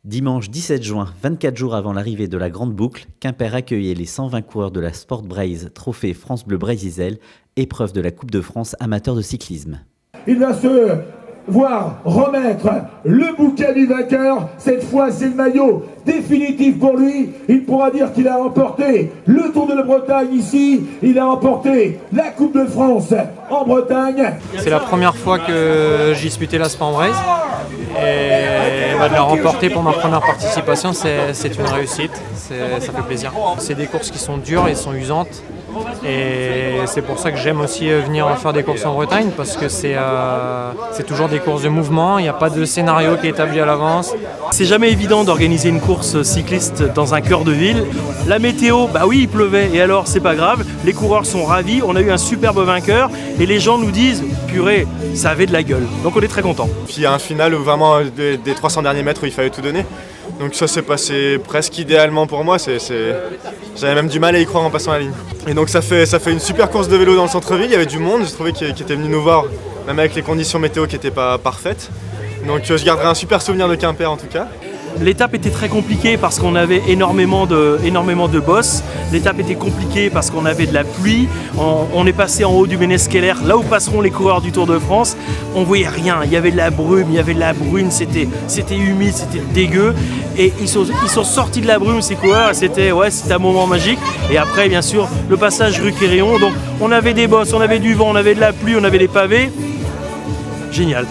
Dimanche 17 juin, 24 jours avant l'arrivée de la Grande Boucle, Quimper accueillait les 120 coureurs de la Sport Braise Trophée France Bleu Brésil, épreuve de la Coupe de France amateur de cyclisme. Il va se voir remettre le bouquet du vainqueur. Cette fois, c'est le maillot définitif pour lui. Il pourra dire qu'il a remporté le Tour de la Bretagne ici. Il a remporté la Coupe de France en Bretagne. C'est la première fois que j'ai disputé la Sport Braise. Et de la remporter pour ma première participation, c'est une réussite, ça fait plaisir. C'est des courses qui sont dures et sont usantes. Et c'est pour ça que j'aime aussi venir faire des courses en Bretagne, parce que c'est toujours des courses de mouvement, il n'y a pas de scénario qui est établi à l'avance. C'est jamais évident d'organiser une course cycliste dans un cœur de ville. La météo, bah oui, il pleuvait, et alors c'est pas grave, les coureurs sont ravis, on a eu un superbe vainqueur, et les gens nous disent, purée, ça avait de la gueule. Donc on est très contents. Puis il y a un final où vraiment des 300 derniers mètres où il fallait tout donner. Donc ça s'est passé presque idéalement pour moi, j'avais même du mal à y croire en passant la ligne. Et donc ça fait une super course de vélo dans le centre-ville, il y avait du monde, j'ai trouvé qui était venu nous voir, même avec les conditions météo qui n'étaient pas parfaites. Donc je garderai un super souvenir de Quimper en tout cas. L'étape était très compliquée parce qu'on avait énormément de bosses. L'étape était compliquée parce qu'on avait de la pluie. On est passé en haut du Méneskeller, là où passeront les coureurs du Tour de France. On voyait rien, il y avait de la brume, c'était humide, c'était dégueu. Et ils sont sortis de la brume, ces coureurs, c'était un moment magique. Et après, bien sûr, le passage rue Quéréon. Donc on avait des bosses, on avait du vent, on avait de la pluie, on avait des pavés. Génial.